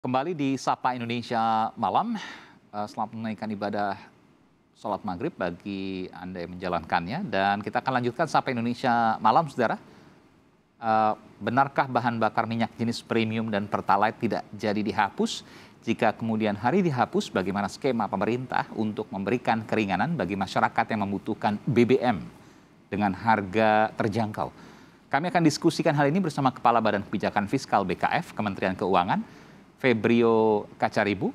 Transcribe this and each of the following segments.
Kembali di Sapa Indonesia Malam, selamat menunaikan ibadah sholat maghrib bagi Anda yang menjalankannya. Dan kita akan lanjutkan Sapa Indonesia Malam, saudara. Benarkah bahan bakar minyak jenis premium dan pertalite tidak jadi dihapus? Jika kemudian hari dihapus, bagaimana skema pemerintah untuk memberikan keringanan bagi masyarakat yang membutuhkan BBM dengan harga terjangkau? Kami akan diskusikan hal ini bersama Kepala Badan Kebijakan Fiskal BKF, Kementerian Keuangan, Febrio Kacaribu,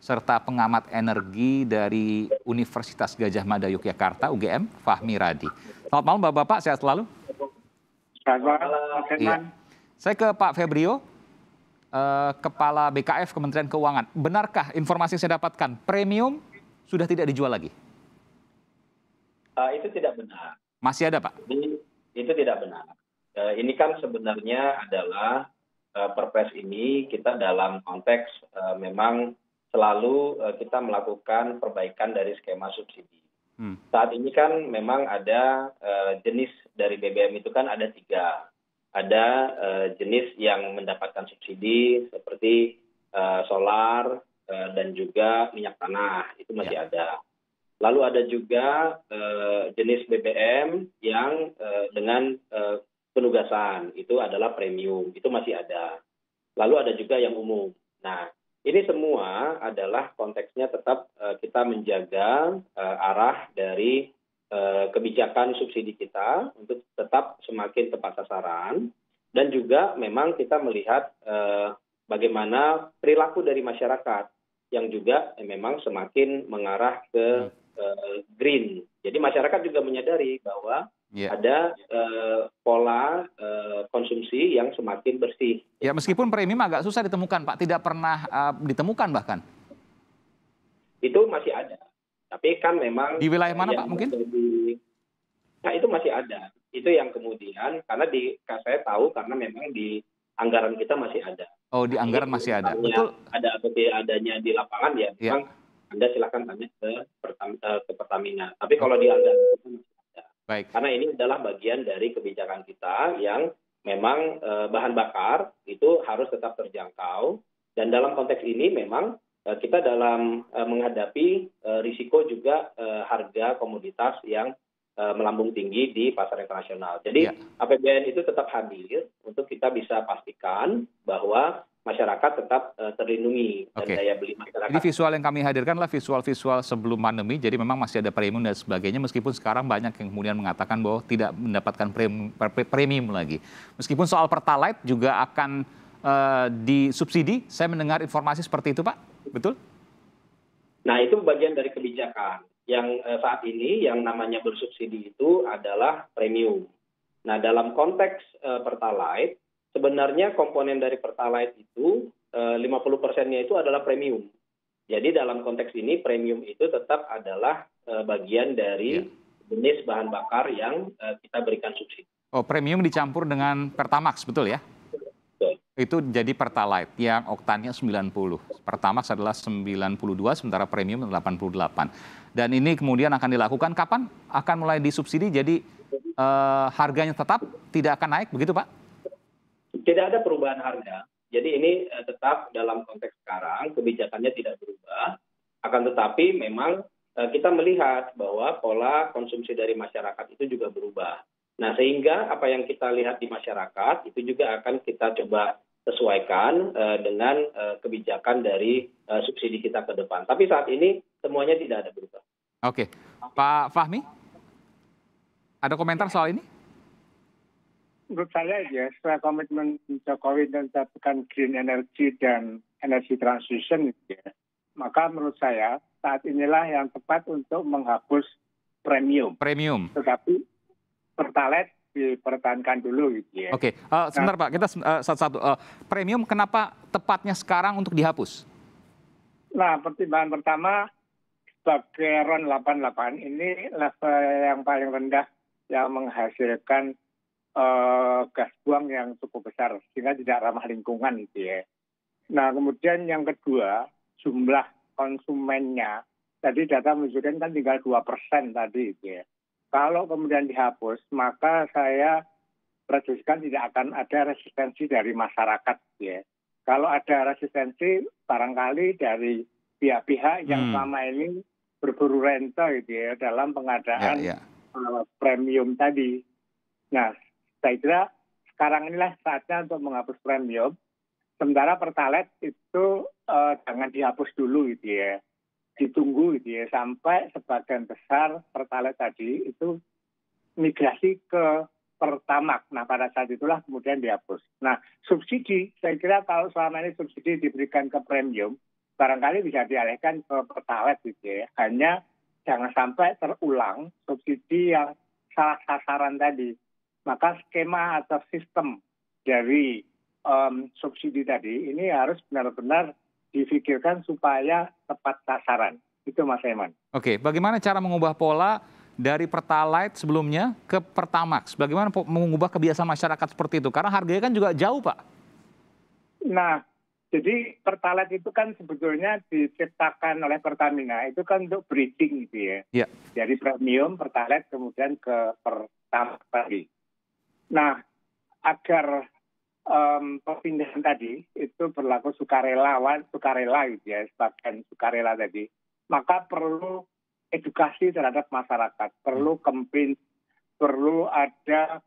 serta pengamat energi dari Universitas Gadjah Mada Yogyakarta, UGM, Fahmi Radi. Selamat malam Bapak-Bapak, sehat selalu. Selamat malam, Iya. Saya ke Pak Febrio, Kepala BKF Kementerian Keuangan. Benarkah informasi yang saya dapatkan, premium sudah tidak dijual lagi? Itu tidak benar. Masih ada, Pak? Itu tidak benar. Ini kan sebenarnya adalah Perpres ini kita dalam konteks memang selalu kita melakukan perbaikan dari skema subsidi. Saat ini kan memang ada jenis dari BBM itu kan ada 3. Ada jenis yang mendapatkan subsidi seperti solar dan juga minyak tanah, itu masih ada. Lalu ada juga jenis BBM yang dengan penugasan, itu adalah premium, itu masih ada. Lalu ada juga yang umum. Nah, ini semua adalah konteksnya tetap kita menjaga arah dari kebijakan subsidi kita untuk tetap semakin tepat sasaran. Dan juga memang kita melihat bagaimana perilaku dari masyarakat yang juga memang semakin mengarah ke green. Jadi masyarakat juga menyadari bahwa ada pola konsumsi yang semakin bersih. Ya, meskipun premium agak susah ditemukan, Pak. Tidak pernah ditemukan bahkan. Itu masih ada. Tapi kan memang di wilayah mana, Pak, mungkin? Nah, itu masih ada. Itu yang kemudian, karena saya tahu karena memang di anggaran kita masih ada. Oh, di anggaran masih ada. Betul. Ada atau tidak adanya di lapangan ya, memang Anda silakan tanya ke Pertamina. Tapi kalau di anggaran itu masih ada. Baik. Karena ini adalah bagian dari kebijakan kita yang memang bahan bakar itu harus tetap terjangkau. Dan dalam konteks ini memang kita dalam menghadapi risiko juga harga komoditas yang melambung tinggi di pasar internasional. Jadi APBN itu tetap hadir untuk kita bisa pastikan bahwa masyarakat tetap terlindungi dan daya beli masyarakat. Jadi visual yang kami hadirkan adalah visual-visual sebelum pandemi, jadi memang masih ada premium dan sebagainya, meskipun sekarang banyak yang kemudian mengatakan bahwa tidak mendapatkan premium lagi. Meskipun soal pertalite juga akan disubsidi, saya mendengar informasi seperti itu, Pak, betul? Nah, itu bagian dari kebijakan. Yang saat ini yang namanya bersubsidi itu adalah premium. Nah, dalam konteks pertalite, sebenarnya komponen dari pertalite itu 50%-nya itu adalah premium. Jadi dalam konteks ini premium itu tetap adalah bagian dari jenis bahan bakar yang kita berikan subsidi. Oh, premium dicampur dengan Pertamax, betul ya? Betul. Itu jadi pertalite yang oktannya 90. Pertamax adalah 92, sementara premium 88. Dan ini kemudian akan dilakukan kapan? Akan mulai disubsidi, jadi harganya tetap tidak akan naik, begitu Pak? Tidak ada perubahan harga. Jadi ini tetap dalam konteks sekarang, kebijakannya tidak berubah. Akan tetapi memang kita melihat bahwa pola konsumsi dari masyarakat itu juga berubah. Nah, sehingga apa yang kita lihat di masyarakat itu juga akan kita coba sesuaikan dengan kebijakan dari subsidi kita ke depan. Tapi saat ini semuanya tidak ada berubah. Oke. Pak Fahmi, ada komentar soal ini? Menurut saya ya, setelah komitmen Jokowi dan mencapai green energy dan energy transition, ya, maka menurut saya saat inilah yang tepat untuk menghapus premium. Tetapi pertalite dipertahankan dulu, gitu ya. Oke, sebentar Pak, kita satu-satu. Premium kenapa tepatnya sekarang untuk dihapus? Nah, pertimbangan pertama, sebagai RON 88 ini level yang paling rendah yang menghasilkan gas buang yang cukup besar, sehingga tidak ramah lingkungan, gitu ya. Nah, kemudian yang kedua, jumlah konsumennya. Tadi data menunjukkan kan tinggal 2% tadi, gitu ya. Kalau kemudian dihapus, maka saya prediksikan tidak akan ada resistensi dari masyarakat, gitu ya. Kalau ada resistensi, barangkali dari pihak-pihak yang selama ini berburu rente gitu ya dalam pengadaan premium tadi. Nah, saya kira sekarang inilah saatnya untuk menghapus premium. Sementara Pertalite itu jangan dihapus dulu gitu ya. Ditunggu gitu ya sampai sebagian besar Pertalite tadi itu migrasi ke Pertamax. Nah, pada saat itulah kemudian dihapus. Nah, subsidi, saya kira kalau selama ini subsidi diberikan ke premium, barangkali bisa dialihkan ke Pertalite gitu ya. Hanya jangan sampai terulang subsidi yang salah sasaran tadi. Maka skema atau sistem dari subsidi tadi ini harus benar-benar difikirkan supaya tepat sasaran. Itu Mas Eman. Oke, bagaimana cara mengubah pola dari Pertalite sebelumnya ke Pertamax? Bagaimana mengubah kebiasaan masyarakat seperti itu? Karena harganya kan juga jauh, Pak. Nah, jadi Pertalite itu kan sebetulnya diciptakan oleh Pertamina, itu kan untuk bridging gitu ya. Ya. Dari premium Pertalite kemudian ke Pertamax tadi. Nah, agar perpindahan tadi itu berlaku sukarela gitu ya, sebagian sukarela tadi, maka perlu edukasi terhadap masyarakat, perlu campaign, perlu ada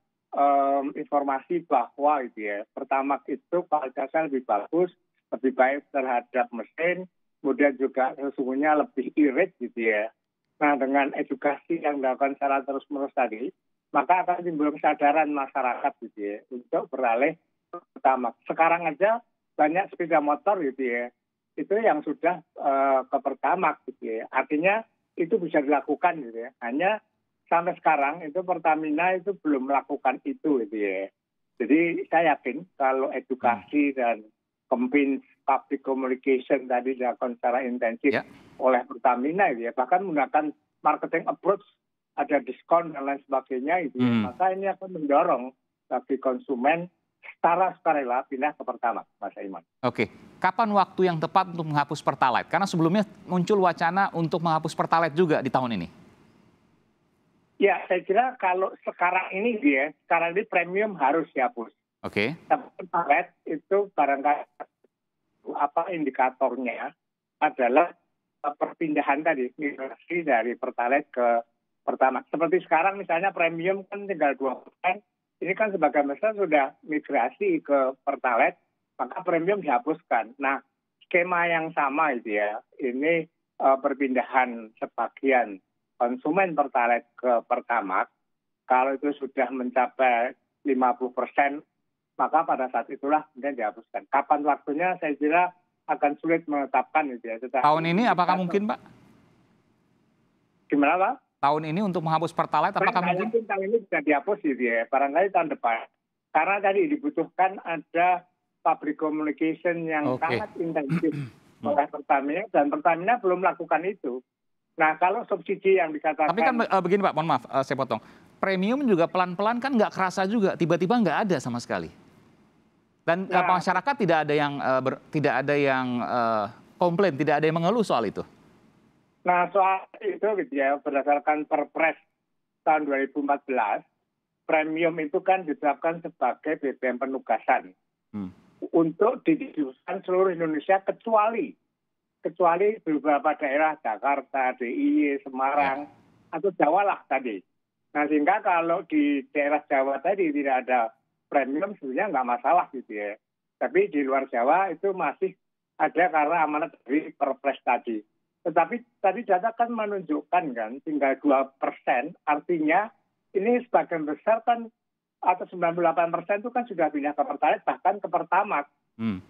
informasi bahwa gitu ya, Pertamax itu kualitasnya lebih bagus, lebih baik terhadap mesin, kemudian juga sesungguhnya lebih irit gitu ya. Nah, dengan edukasi yang dilakukan secara terus-menerus tadi, maka akan timbul kesadaran masyarakat gitu ya, untuk beralih ke Pertamax. Sekarang aja banyak sepeda motor gitu ya, itu yang sudah ke Pertamax gitu ya. Artinya itu bisa dilakukan gitu ya. Hanya sampai sekarang itu Pertamina itu belum melakukan itu gitu ya. Jadi saya yakin kalau edukasi dan campaign public communication tadi dilakukan secara intensif oleh Pertamina gitu ya, bahkan menggunakan marketing approach, ada diskon dan lain sebagainya gitu ya, maka ini akan mendorong bagi konsumen secara sukarela pindah ke Pertamax, Mas Iman. Oke, kapan waktu yang tepat untuk menghapus Pertalite? Karena sebelumnya muncul wacana untuk menghapus Pertalite juga di tahun ini. Ya, saya kira kalau sekarang ini sekarang ini premium harus dihapus. Oke. Pertalite itu barangkali apa indikatornya adalah perpindahan tadi, migrasi dari Pertalite ke Pertamax. Seperti sekarang misalnya premium kan tinggal 2%, ini kan sebagian besar sudah migrasi ke Pertalite, maka premium dihapuskan. Nah, skema yang sama itu ya, ini perpindahan sebagian konsumen Pertalite ke Pertamax, kalau itu sudah mencapai 50%, maka pada saat itulah kemudian dihapuskan. Kapan waktunya saya kira akan sulit menetapkan itu ya. Tahun ini apakah mungkin, Pak? Gimana, Pak? Tahun ini untuk menghapus Pertalite apakah mungkin? Tahun ini bisa dihapus gitu ya, barangkali tahun depan. Karena tadi dibutuhkan ada public communication yang sangat intensif oleh Pertamina, dan Pertamina belum melakukan itu. Nah, kalau subsidi yang dikatakan... Tapi kan begini Pak, mohon maaf, saya potong. Premium juga pelan-pelan kan nggak kerasa juga, tiba-tiba nggak ada sama sekali. Dan masyarakat tidak ada yang komplain, tidak ada yang mengeluh soal itu. Nah, soal itu gitu ya, berdasarkan Perpres tahun 2014, premium itu kan ditetapkan sebagai BBM penugasan untuk didistribusikan seluruh Indonesia kecuali beberapa daerah, Jakarta, DIY, Semarang, atau Jawa lah tadi. Nah, sehingga kalau di daerah Jawa tadi tidak ada premium sebenarnya nggak masalah gitu ya. Tapi di luar Jawa itu masih ada karena amanat dari Perpres tadi. Tetapi tadi data kan menunjukkan kan tinggal 2%, artinya ini sebagian besar kan atau 98% itu kan sudah pindah ke Pertalite bahkan ke Pertamax.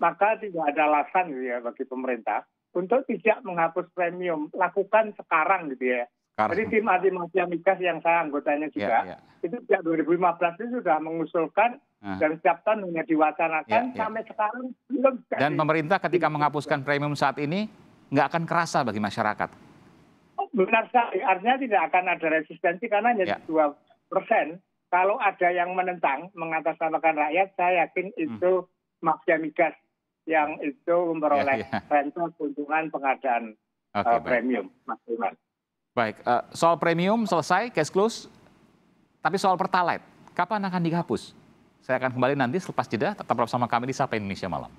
Maka tidak ada alasan gitu ya bagi pemerintah untuk tidak menghapus premium, lakukan sekarang gitu ya. Jadi tim Mafia Migas yang saya anggotanya juga, itu sejak 2015 itu sudah mengusulkan dan setiap tahun hanya diwacanakan sampai sekarang belum. Dan pemerintah ketika menghapuskan premium saat ini nggak akan kerasa bagi masyarakat. Benar sekali, artinya tidak akan ada resistensi karena hanya 2%. Kalau ada yang menentang, mengatasnamakan rakyat, saya yakin itu Mafia Migas yang itu memperoleh rente keuntungan pengadaan premium. Baik, soal premium selesai, case close. Tapi soal Pertalite, kapan akan dihapus? Saya akan kembali nanti selepas jeda, tetap bersama kami di Sapa Indonesia Malam.